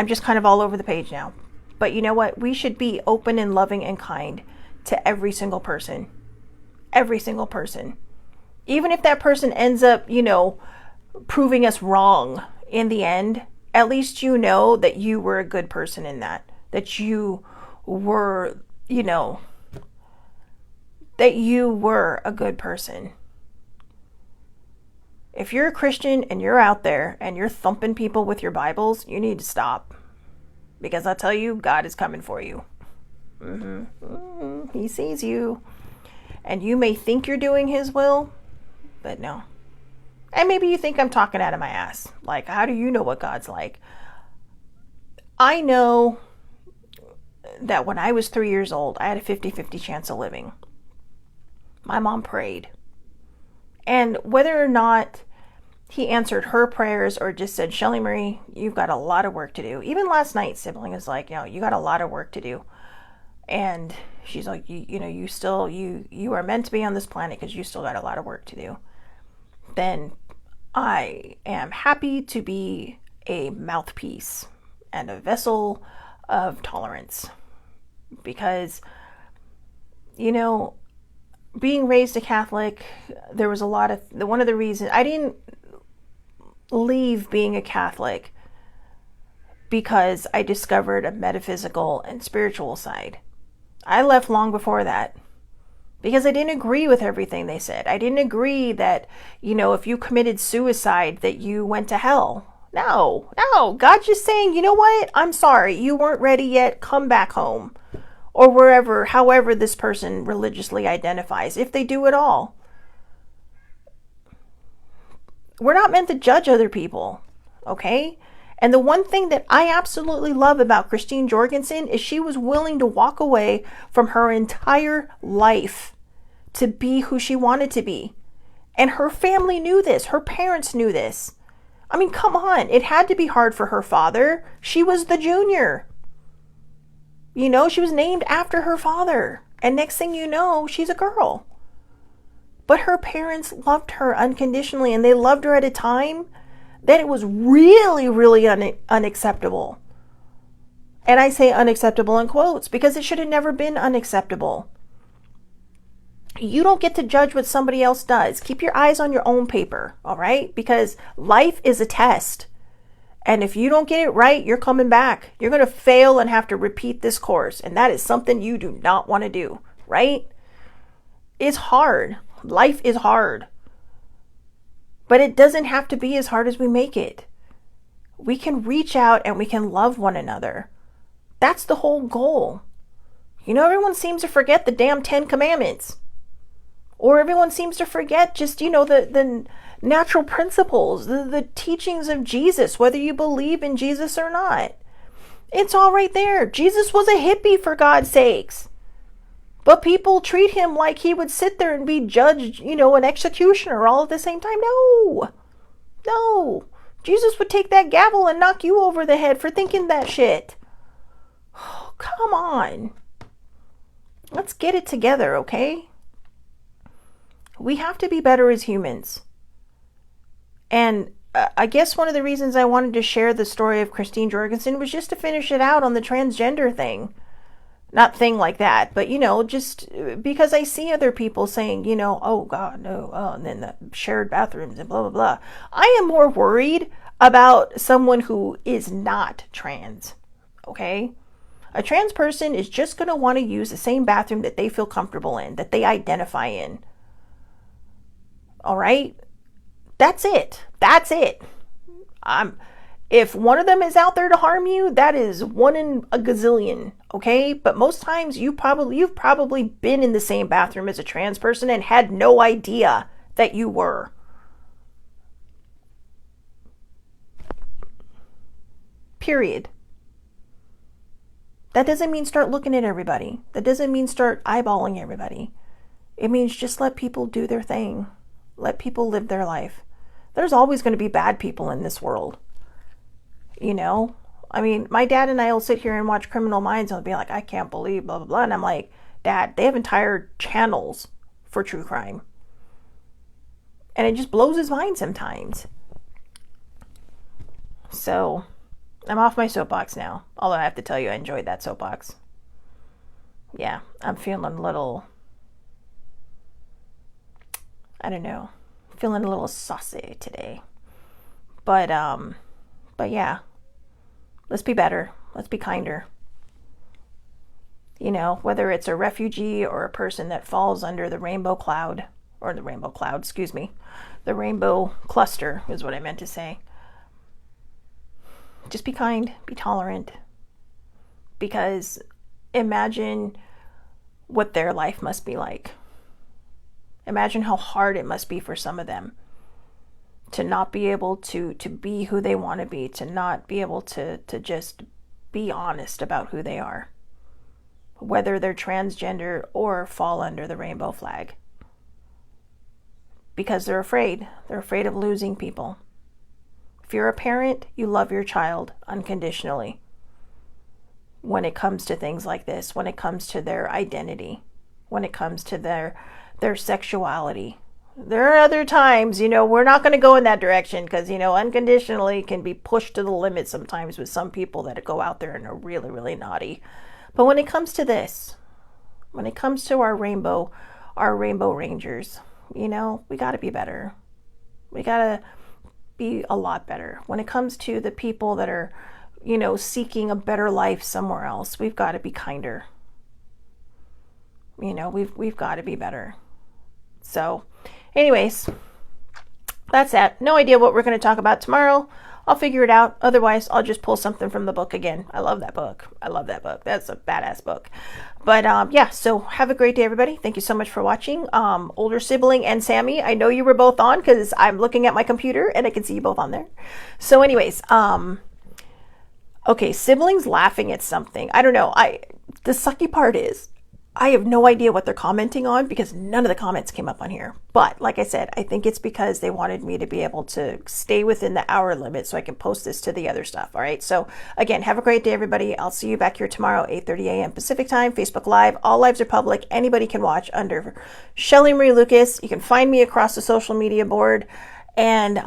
[SPEAKER 1] just kind of all over the page now. But you know what? We should be open and loving and kind to every single person. Every single person. Even if that person ends up, you know, proving us wrong in the end, at least you know that you were a good person in that. That you were, you know, that you were a good person. If you're a Christian and you're out there and you're thumping people with your Bibles, you need to stop. Because I'll tell you, God is coming for you. He sees you. And you may think you're doing his will, but no. And maybe you think I'm talking out of my ass. Like, how do you know what God's like? I know that when I was 3 years old, I had a 50-50 chance of living. My mom prayed. And whether or not he answered her prayers or just said, Shelly Marie, you've got a lot of work to do. Even last night, sibling is like, you know, you got a lot of work to do. And she's like, you know, you are meant to be on this planet because you still got a lot of work to do. Then I am happy to be a mouthpiece and a vessel of tolerance. Because, you know, being raised a Catholic, there was a lot of, one of the reasons, I didn't leave being a Catholic because I discovered a metaphysical and spiritual side. I left long before that because I didn't agree with everything they said. I didn't agree that, you know, if you committed suicide that you went to hell. No, God's just saying, you know what? I'm sorry, you weren't ready yet. Come back home. Or wherever, however this person religiously identifies, if they do at all. We're not meant to judge other people, okay? And the one thing that I absolutely love about Christine Jorgensen is she was willing to walk away from her entire life to be who she wanted to be. And her family knew this. Her parents knew this. I mean, come on. It had to be hard for her father. She was the junior. You know, she was named after her father. And next thing you know, she's a girl. But her parents loved her unconditionally, and they loved her at a time that it was really, really unacceptable. And I say unacceptable in quotes because it should have never been unacceptable. You don't get to judge what somebody else does. Keep your eyes on your own paper, all right? Because life is a test. And if you don't get it right, you're coming back. You're going to fail and have to repeat this course. And that is something you do not want to do, right? It's hard. Life is hard. But it doesn't have to be as hard as we make it. We can reach out and we can love one another. That's the whole goal. You know, everyone seems to forget the damn 10 Commandments. Or everyone seems to forget just, you know, the natural principles, the teachings of Jesus, whether you believe in Jesus or not. It's all right there. Jesus was a hippie, for God's sakes. But people treat him like he would sit there and be judged, you know, an executioner all at the same time. No. Jesus would take that gavel and knock you over the head for thinking that shit. Oh, come on. Let's get it together, okay? We have to be better as humans. And I guess one of the reasons I wanted to share the story of Christine Jorgensen was just to finish it out on the transgender thing. Not thing like that, but just because I see other people saying, oh God, no, oh, and then the shared bathrooms and blah, blah, blah. I am more worried about someone who is not trans, okay? A trans person is just going to want to use the same bathroom that they feel comfortable in, that they identify in. All right? That's it. That's it. If one of them is out there to harm you, that is one in a gazillion, okay? But most times you've probably been in the same bathroom as a trans person and had no idea that you were. Period. That doesn't mean start looking at everybody. That doesn't mean start eyeballing everybody. It means just let people do their thing. Let people live their life. There's always going to be bad people in this world. I mean, my dad and I will sit here and watch Criminal Minds and I'll be like, I can't believe blah, blah, blah. And I'm like, Dad, they have entire channels for true crime. And it just blows his mind sometimes. So I'm off my soapbox now. Although I have to tell you, I enjoyed that soapbox. Yeah, I'm feeling a little, I don't know, feeling a little saucy today. But yeah, let's be better. Let's be kinder. Whether it's a refugee or a person that falls under the rainbow cloud, or the rainbow cloud, excuse me, the rainbow cluster is what I meant to say. Just be kind, be tolerant, because imagine what their life must be like. Imagine how hard it must be for some of them to not be able to be who they want to be, to not be able to just be honest about who they are, whether they're transgender or fall under the rainbow flag. Because they're afraid. They're afraid of losing people. If you're a parent, you love your child unconditionally when it comes to things like this, when it comes to their identity, when it comes to their sexuality. There are other times, we're not going to go in that direction because, unconditionally can be pushed to the limit sometimes with some people that go out there and are really, really naughty. But when it comes to this, when it comes to our rainbow rangers, we got to be better. We got to be a lot better. When it comes to the people that are, seeking a better life somewhere else, we've got to be kinder. We've got to be better. So, anyways, that's that. No idea what we're going to talk about tomorrow. I'll figure it out. Otherwise, I'll just pull something from the book again. I love that book. That's a badass book. But yeah, so have a great day, everybody. Thank you so much for watching. Older sibling and Sammy, I know you were both on because I'm looking at my computer and I can see you both on there. So anyways, okay, siblings laughing at something. I don't know. The sucky part is I have no idea what they're commenting on because none of the comments came up on here. But like I said, I think it's because they wanted me to be able to stay within the hour limit so I can post this to the other stuff. All right. So again, have a great day, everybody. I'll see you back here tomorrow, 8:30 a.m. Pacific time, Facebook Live. All lives are public. Anybody can watch under Shelly Marie Lucas. You can find me across the social media board. And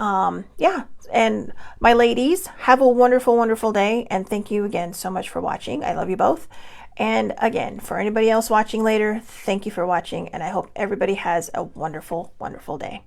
[SPEAKER 1] yeah, and my ladies, have a wonderful, wonderful day. And thank you again so much for watching. I love you both. And again, for anybody else watching later, thank you for watching, and I hope everybody has a wonderful, wonderful day.